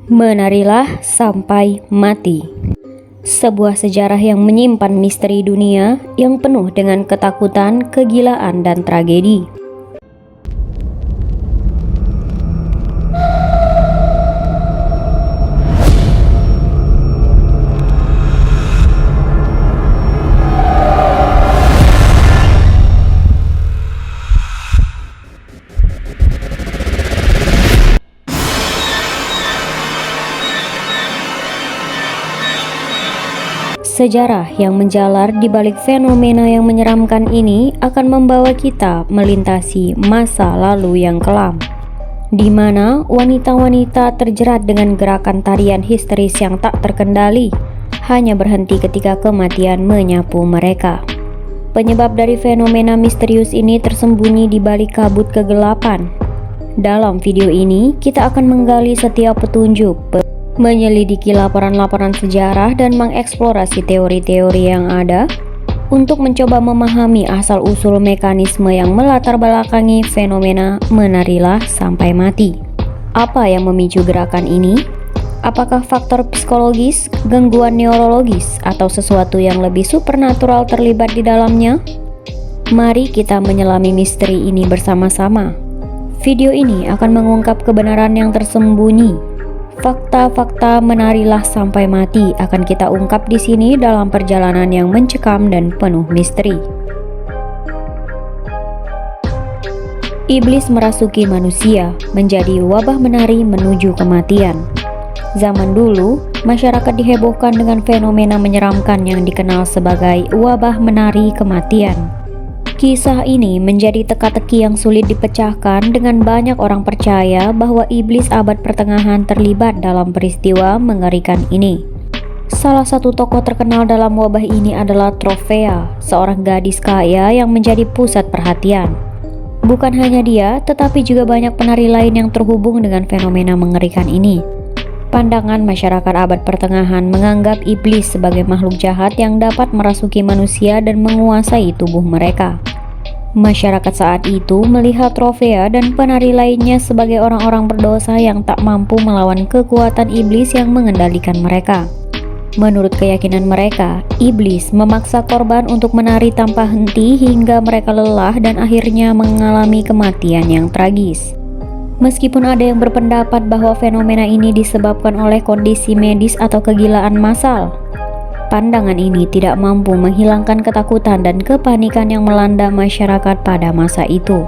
Menarilah sampai mati. Sebuah sejarah yang menyimpan misteri dunia yang penuh dengan ketakutan, kegilaan, dan tragedi. Sejarah yang menjalar di balik fenomena yang menyeramkan ini akan membawa kita melintasi masa lalu yang kelam, di mana wanita-wanita terjerat dengan gerakan tarian histeris yang tak terkendali, hanya berhenti ketika kematian menyapu mereka. Penyebab dari fenomena misterius ini tersembunyi di balik kabut kegelapan. Dalam video ini, kita akan menggali setiap petunjuk, menyelidiki laporan-laporan sejarah dan mengeksplorasi teori-teori yang ada untuk mencoba memahami asal-usul mekanisme yang melatar belakangi fenomena menarilah sampai mati. Apa yang memicu gerakan ini? Apakah faktor psikologis, gangguan neurologis, atau sesuatu yang lebih supernatural terlibat di dalamnya? Mari kita menyelami misteri ini bersama-sama. Video ini akan mengungkap kebenaran yang tersembunyi. Fakta-fakta menarilah sampai mati akan kita ungkap di sini dalam perjalanan yang mencekam dan penuh misteri. Iblis merasuki manusia, menjadi wabah menari menuju kematian. Zaman dulu, masyarakat dihebohkan dengan fenomena menyeramkan yang dikenal sebagai wabah menari kematian. Kisah ini menjadi teka-teki yang sulit dipecahkan dengan banyak orang percaya bahwa iblis abad pertengahan terlibat dalam peristiwa mengerikan ini. Salah satu tokoh terkenal dalam wabah ini adalah Tropea, seorang gadis kaya yang menjadi pusat perhatian. Bukan hanya dia, tetapi juga banyak penari lain yang terhubung dengan fenomena mengerikan ini. Pandangan masyarakat abad pertengahan menganggap iblis sebagai makhluk jahat yang dapat merasuki manusia dan menguasai tubuh mereka. Masyarakat saat itu melihat Tropea dan penari lainnya sebagai orang-orang berdosa yang tak mampu melawan kekuatan iblis yang mengendalikan mereka. Menurut keyakinan mereka, iblis memaksa korban untuk menari tanpa henti hingga mereka lelah dan akhirnya mengalami kematian yang tragis. Meskipun ada yang berpendapat bahwa fenomena ini disebabkan oleh kondisi medis atau kegilaan massal, pandangan ini tidak mampu menghilangkan ketakutan dan kepanikan yang melanda masyarakat pada masa itu.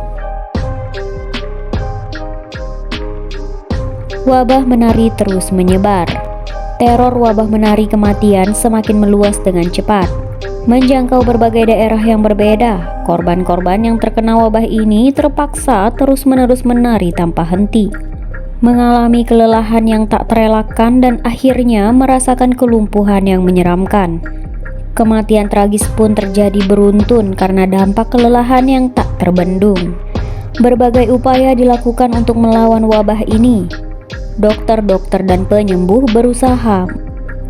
Wabah menari terus menyebar. Teror wabah menari kematian semakin meluas dengan cepat, menjangkau berbagai daerah yang berbeda. Korban-korban yang terkena wabah ini terpaksa terus-menerus menari tanpa henti, mengalami kelelahan yang tak terelakkan dan akhirnya merasakan kelumpuhan yang menyeramkan. Kematian tragis pun terjadi beruntun karena dampak kelelahan yang tak terbendung. Berbagai upaya dilakukan untuk melawan wabah ini. Dokter-dokter dan penyembuh berusaha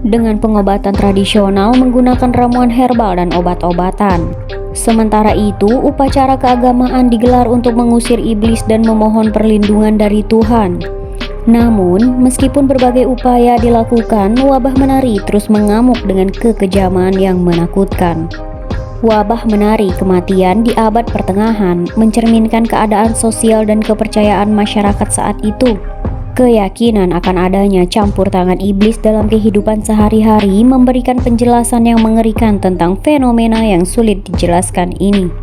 dengan pengobatan tradisional menggunakan ramuan herbal dan obat-obatan. Sementara itu, upacara keagamaan digelar untuk mengusir iblis dan memohon perlindungan dari Tuhan. Namun, meskipun berbagai upaya dilakukan, wabah menari terus mengamuk dengan kekejaman yang menakutkan. Wabah menari kematian di abad pertengahan mencerminkan keadaan sosial dan kepercayaan masyarakat saat itu. Keyakinan akan adanya campur tangan iblis dalam kehidupan sehari-hari memberikan penjelasan yang mengerikan tentang fenomena yang sulit dijelaskan ini.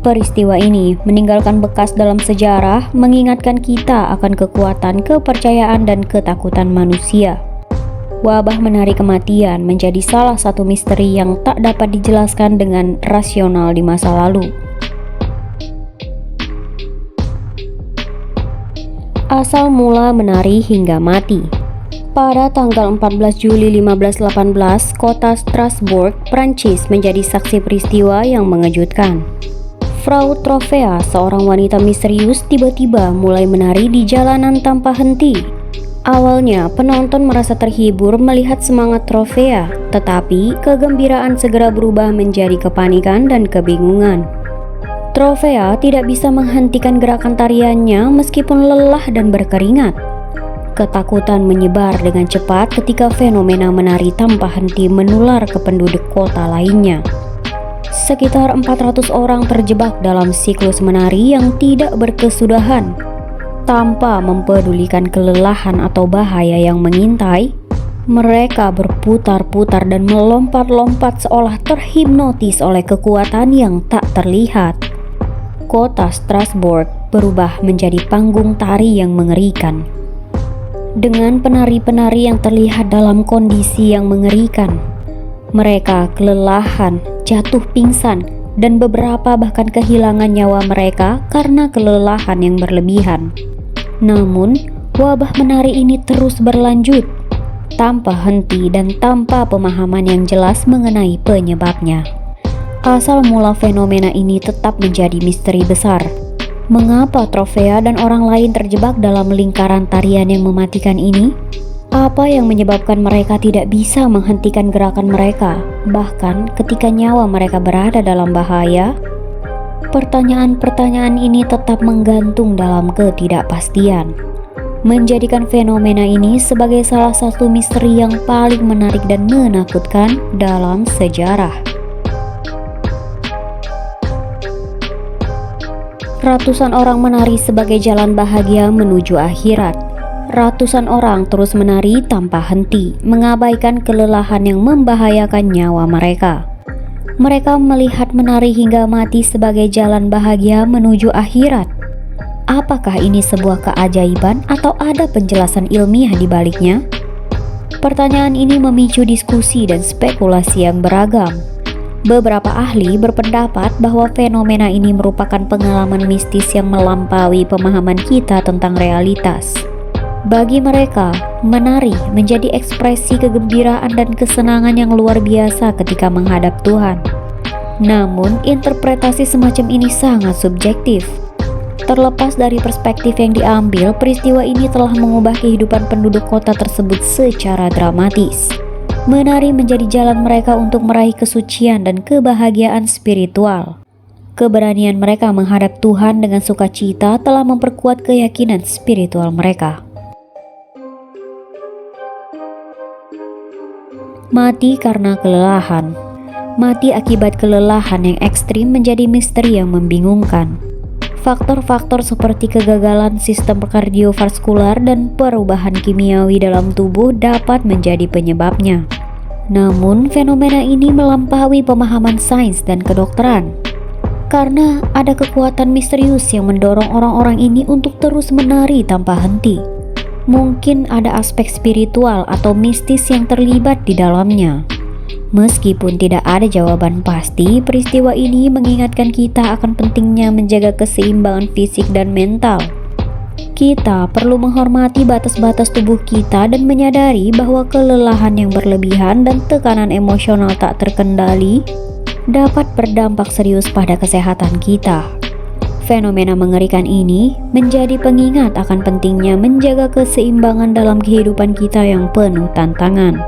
Peristiwa ini meninggalkan bekas dalam sejarah, mengingatkan kita akan kekuatan, kepercayaan, dan ketakutan manusia. Wabah menari kematian menjadi salah satu misteri yang tak dapat dijelaskan dengan rasional di masa lalu. Asal mula menari hingga mati. Pada tanggal 14 Juli 1518, kota Strasbourg, Prancis menjadi saksi peristiwa yang mengejutkan. Frau Tropea, seorang wanita misterius, tiba-tiba mulai menari di jalanan tanpa henti. Awalnya, penonton merasa terhibur melihat semangat Tropea, tetapi kegembiraan segera berubah menjadi kepanikan dan kebingungan. Tropea tidak bisa menghentikan gerakan tariannya meskipun lelah dan berkeringat. Ketakutan menyebar dengan cepat ketika fenomena menari tanpa henti menular ke penduduk kota lainnya. Sekitar 400 orang terjebak dalam siklus menari yang tidak berkesudahan. Tanpa mempedulikan kelelahan atau bahaya yang mengintai, mereka berputar-putar dan melompat-lompat seolah terhipnotis oleh kekuatan yang tak terlihat. Kota Strasbourg berubah menjadi panggung tari yang mengerikan. Dengan penari-penari yang terlihat dalam kondisi yang mengerikan, mereka kelelahan, jatuh pingsan, dan beberapa bahkan kehilangan nyawa mereka karena kelelahan yang berlebihan. Namun, wabah menari ini terus berlanjut, tanpa henti dan tanpa pemahaman yang jelas mengenai penyebabnya. Asal mula fenomena ini tetap menjadi misteri besar. Mengapa Trovea dan orang lain terjebak dalam lingkaran tarian yang mematikan ini? Apa yang menyebabkan mereka tidak bisa menghentikan gerakan mereka, bahkan ketika nyawa mereka berada dalam bahaya? Pertanyaan-pertanyaan ini tetap menggantung dalam ketidakpastian, menjadikan fenomena ini sebagai salah satu misteri yang paling menarik dan menakutkan dalam sejarah. Ratusan orang menari sebagai jalan bahagia menuju akhirat. Ratusan orang terus menari tanpa henti, mengabaikan kelelahan yang membahayakan nyawa mereka. Mereka melihat menari hingga mati sebagai jalan bahagia menuju akhirat. Apakah ini sebuah keajaiban atau ada penjelasan ilmiah di baliknya? Pertanyaan ini memicu diskusi dan spekulasi yang beragam. Beberapa ahli berpendapat bahwa fenomena ini merupakan pengalaman mistis yang melampaui pemahaman kita tentang realitas. Bagi mereka, menari menjadi ekspresi kegembiraan dan kesenangan yang luar biasa ketika menghadap Tuhan. Namun, interpretasi semacam ini sangat subjektif. Terlepas dari perspektif yang diambil, peristiwa ini telah mengubah kehidupan penduduk kota tersebut secara dramatis. Menari menjadi jalan mereka untuk meraih kesucian dan kebahagiaan spiritual. Keberanian mereka menghadap Tuhan dengan sukacita telah memperkuat keyakinan spiritual mereka. Mati karena kelelahan. Mati akibat kelelahan yang ekstrim menjadi misteri yang membingungkan. Faktor-faktor seperti kegagalan sistem kardiovaskular dan perubahan kimiawi dalam tubuh dapat menjadi penyebabnya. Namun, fenomena ini melampaui pemahaman sains dan kedokteran. Karena ada kekuatan misterius yang mendorong orang-orang ini untuk terus menari tanpa henti. Mungkin ada aspek spiritual atau mistis yang terlibat di dalamnya. Meskipun tidak ada jawaban pasti, peristiwa ini mengingatkan kita akan pentingnya menjaga keseimbangan fisik dan mental. Kita perlu menghormati batas-batas tubuh kita dan menyadari bahwa kelelahan yang berlebihan dan tekanan emosional tak terkendali dapat berdampak serius pada kesehatan kita. Fenomena mengerikan ini menjadi pengingat akan pentingnya menjaga keseimbangan dalam kehidupan kita yang penuh tantangan.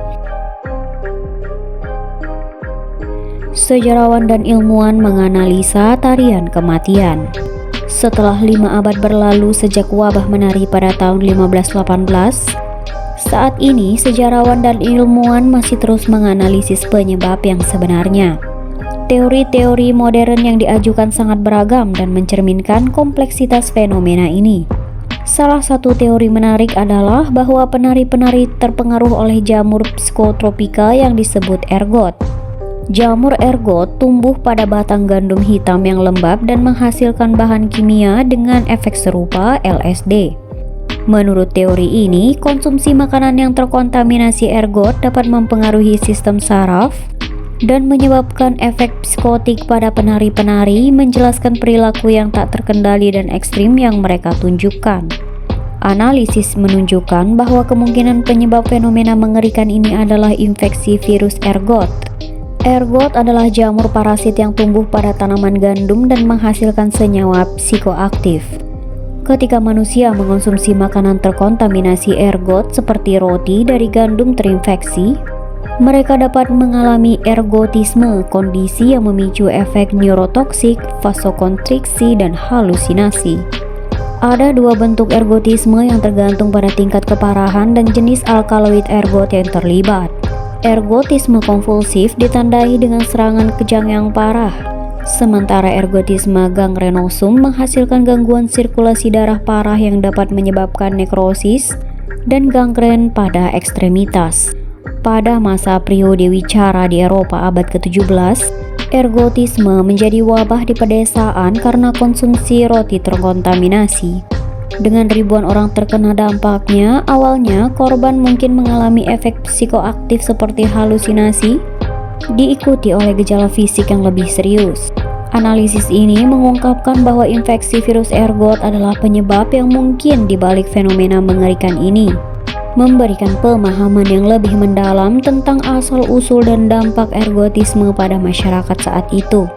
Sejarawan dan ilmuwan menganalisa tarian kematian. Setelah 5 abad berlalu sejak wabah menari pada tahun 1518, saat ini sejarawan dan ilmuwan masih terus menganalisis penyebab yang sebenarnya. Teori-teori modern yang diajukan sangat beragam dan mencerminkan kompleksitas fenomena ini. Salah satu teori menarik adalah bahwa penari-penari terpengaruh oleh jamur psikotropika yang disebut ergot. Jamur ergot tumbuh pada batang gandum hitam yang lembab dan menghasilkan bahan kimia dengan efek serupa LSD. Menurut teori ini, konsumsi makanan yang terkontaminasi ergot dapat mempengaruhi sistem saraf dan menyebabkan efek psikotik pada penari-penari, menjelaskan perilaku yang tak terkendali dan ekstrim yang mereka tunjukkan. Analisis menunjukkan bahwa kemungkinan penyebab fenomena mengerikan ini adalah infeksi virus ergot. Ergot adalah jamur parasit yang tumbuh pada tanaman gandum dan menghasilkan senyawa psikoaktif. Ketika manusia mengonsumsi makanan terkontaminasi ergot seperti roti dari gandum terinfeksi, mereka dapat mengalami ergotisme, kondisi yang memicu efek neurotoksik, vasokonstriksi, dan halusinasi. Ada dua bentuk ergotisme yang tergantung pada tingkat keparahan dan jenis alkaloid ergot yang terlibat. Ergotisme konvulsif ditandai dengan serangan kejang yang parah, sementara ergotisme gangrenosum menghasilkan gangguan sirkulasi darah parah yang dapat menyebabkan nekrosis dan gangren pada ekstremitas. Pada masa Priodewicara di Eropa abad ke-17, ergotisme menjadi wabah di pedesaan karena konsumsi roti terkontaminasi. Dengan ribuan orang terkena dampaknya, awalnya korban mungkin mengalami efek psikoaktif seperti halusinasi, diikuti oleh gejala fisik yang lebih serius. Analisis ini mengungkapkan bahwa infeksi virus ergot adalah penyebab yang mungkin dibalik fenomena mengerikan ini, memberikan pemahaman yang lebih mendalam tentang asal-usul dan dampak ergotisme pada masyarakat saat itu.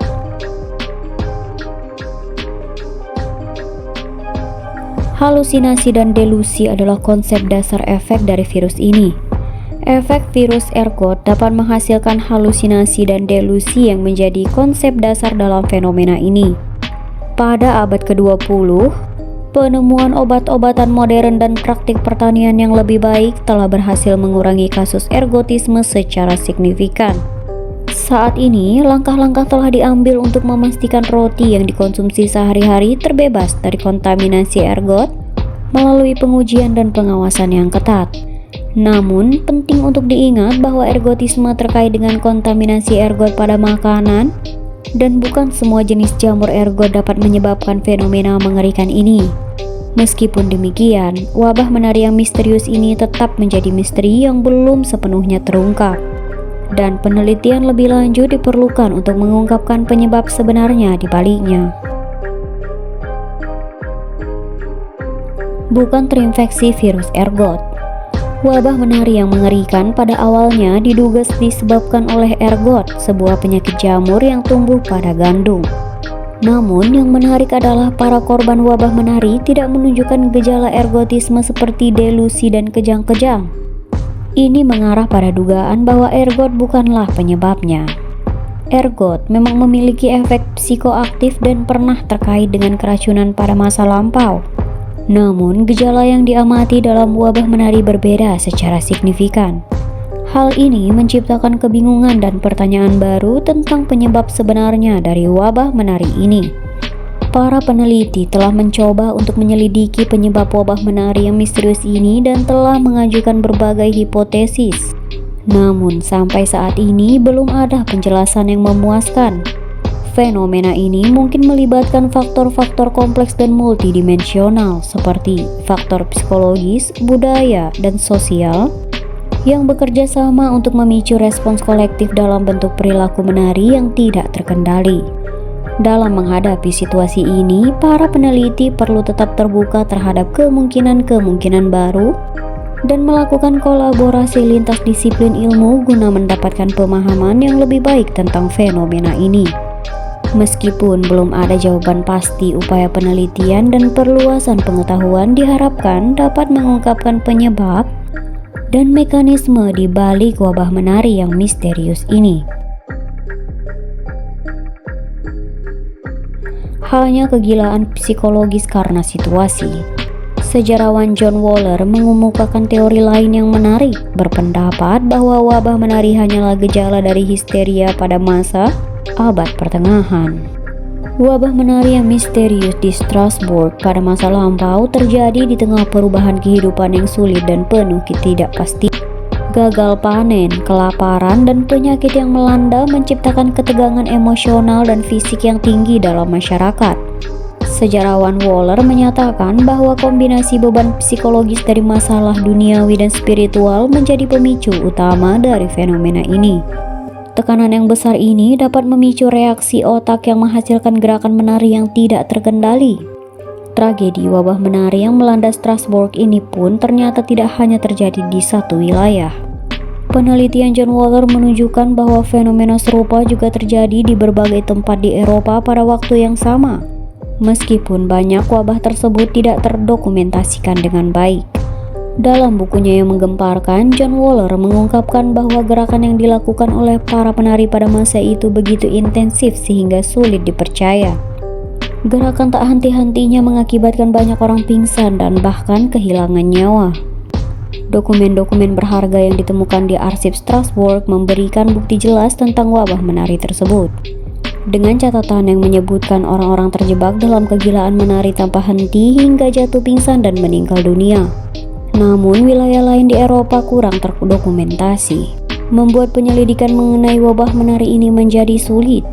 Halusinasi dan delusi adalah konsep dasar efek dari virus ini. Efek virus ergot dapat menghasilkan halusinasi dan delusi yang menjadi konsep dasar dalam fenomena ini. Pada abad ke-20, penemuan obat-obatan modern dan praktik pertanian yang lebih baik telah berhasil mengurangi kasus ergotisme secara signifikan. Saat ini, langkah-langkah telah diambil untuk memastikan roti yang dikonsumsi sehari-hari terbebas dari kontaminasi ergot melalui pengujian dan pengawasan yang ketat. Namun, penting untuk diingat bahwa ergotisme terkait dengan kontaminasi ergot pada makanan, dan bukan semua jenis jamur ergot dapat menyebabkan fenomena mengerikan ini. Meskipun demikian, wabah menari yang misterius ini tetap menjadi misteri yang belum sepenuhnya terungkap, dan penelitian lebih lanjut diperlukan untuk mengungkapkan penyebab sebenarnya di baliknya. Bukan terinfeksi virus ergot. Wabah menari yang mengerikan pada awalnya diduga disebabkan oleh ergot, sebuah penyakit jamur yang tumbuh pada gandum. Namun yang menarik adalah para korban wabah menari tidak menunjukkan gejala ergotisme seperti delusi dan kejang-kejang. Ini mengarah pada dugaan bahwa ergot bukanlah penyebabnya. Ergot memang memiliki efek psikoaktif dan pernah terkait dengan keracunan pada masa lampau. Namun, gejala yang diamati dalam wabah menari berbeda secara signifikan. Hal ini menciptakan kebingungan dan pertanyaan baru tentang penyebab sebenarnya dari wabah menari ini. Para peneliti telah mencoba untuk menyelidiki penyebab wabah menari yang misterius ini dan telah mengajukan berbagai hipotesis. Namun, sampai saat ini belum ada penjelasan yang memuaskan. Fenomena ini mungkin melibatkan faktor-faktor kompleks dan multidimensional seperti faktor psikologis, budaya, dan sosial yang bekerja sama untuk memicu respons kolektif dalam bentuk perilaku menari yang tidak terkendali. Dalam menghadapi situasi ini, para peneliti perlu tetap terbuka terhadap kemungkinan-kemungkinan baru dan melakukan kolaborasi lintas disiplin ilmu guna mendapatkan pemahaman yang lebih baik tentang fenomena ini. Meskipun belum ada jawaban pasti, upaya penelitian dan perluasan pengetahuan diharapkan dapat mengungkapkan penyebab dan mekanisme di balik wabah menari yang misterius ini. Hanya kegilaan psikologis karena situasi. Sejarawan John Waller mengemukakan teori lain yang menarik, berpendapat bahwa wabah menari hanyalah gejala dari histeria pada masa abad pertengahan. Wabah menari yang misterius di Strasbourg pada masa lampau terjadi di tengah perubahan kehidupan yang sulit dan penuh ketidakpastian. Gagal panen, kelaparan, dan penyakit yang melanda menciptakan ketegangan emosional dan fisik yang tinggi dalam masyarakat. Sejarawan Waller menyatakan bahwa kombinasi beban psikologis dari masalah duniawi dan spiritual menjadi pemicu utama dari fenomena ini. Tekanan yang besar ini dapat memicu reaksi otak yang menghasilkan gerakan menari yang tidak terkendali. Tragedi wabah menari yang melanda Strasbourg ini pun ternyata tidak hanya terjadi di satu wilayah. Penelitian John Waller menunjukkan bahwa fenomena serupa juga terjadi di berbagai tempat di Eropa pada waktu yang sama. Meskipun banyak wabah tersebut tidak terdokumentasikan dengan baik. Dalam bukunya yang menggemparkan, John Waller mengungkapkan bahwa gerakan yang dilakukan oleh para penari pada masa itu begitu intensif sehingga sulit dipercaya. Gerakan tak henti-hentinya mengakibatkan banyak orang pingsan dan bahkan kehilangan nyawa. Dokumen-dokumen berharga yang ditemukan di arsip Strasbourg memberikan bukti jelas tentang wabah menari tersebut, dengan catatan yang menyebutkan orang-orang terjebak dalam kegilaan menari tanpa henti hingga jatuh pingsan dan meninggal dunia. Namun wilayah lain di Eropa kurang terdokumentasi, membuat penyelidikan mengenai wabah menari ini menjadi sulit.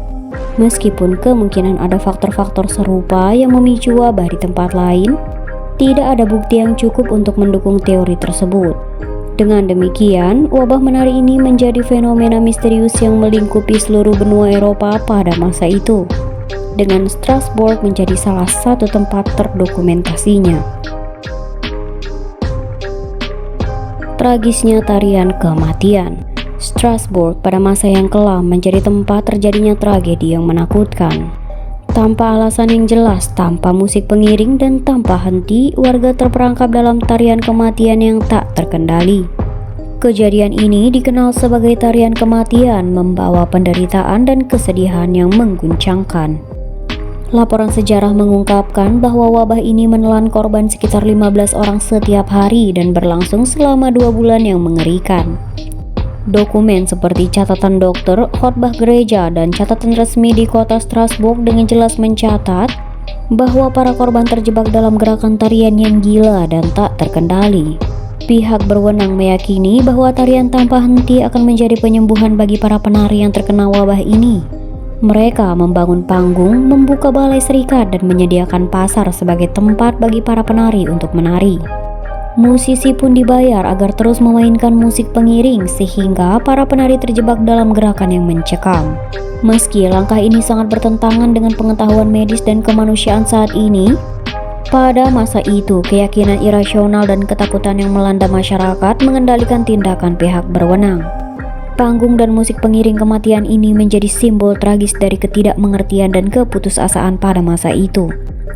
Meskipun kemungkinan ada faktor-faktor serupa yang memicu wabah di tempat lain, tidak ada bukti yang cukup untuk mendukung teori tersebut. Dengan demikian, wabah menari ini menjadi fenomena misterius yang melingkupi seluruh benua Eropa pada masa itu, dengan Strasbourg menjadi salah satu tempat terdokumentasinya. Tragisnya tarian kematian. Strasbourg pada masa yang kelam menjadi tempat terjadinya tragedi yang menakutkan. Tanpa alasan yang jelas, tanpa musik pengiring, dan tanpa henti, warga terperangkap dalam tarian kematian yang tak terkendali. Kejadian ini dikenal sebagai tarian kematian, membawa penderitaan dan kesedihan yang mengguncangkan. Laporan sejarah mengungkapkan bahwa wabah ini menelan korban sekitar 15 orang setiap hari dan berlangsung selama 2 bulan yang mengerikan. Dokumen seperti catatan dokter, khotbah gereja, dan catatan resmi di kota Strasbourg dengan jelas mencatat bahwa para korban terjebak dalam gerakan tarian yang gila dan tak terkendali. Pihak berwenang meyakini bahwa tarian tanpa henti akan menjadi penyembuhan bagi para penari yang terkena wabah ini. Mereka membangun panggung, membuka balai serikat, dan menyediakan pasar sebagai tempat bagi para penari untuk menari. Musisi pun dibayar agar terus memainkan musik pengiring sehingga para penari terjebak dalam gerakan yang mencekam. Meski langkah ini sangat bertentangan dengan pengetahuan medis dan kemanusiaan saat ini, pada masa itu keyakinan irasional dan ketakutan yang melanda masyarakat mengendalikan tindakan pihak berwenang. Panggung dan musik pengiring kematian ini menjadi simbol tragis dari ketidakmengertian dan keputusasaan pada masa itu.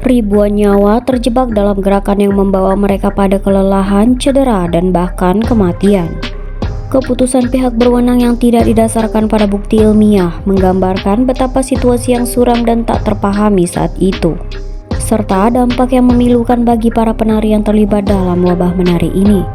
Ribuan nyawa terjebak dalam gerakan yang membawa mereka pada kelelahan, cedera, dan bahkan kematian. Keputusan pihak berwenang yang tidak didasarkan pada bukti ilmiah menggambarkan betapa situasi yang suram dan tak terpahami saat itu, serta dampak yang memilukan bagi para penari yang terlibat dalam wabah menari ini.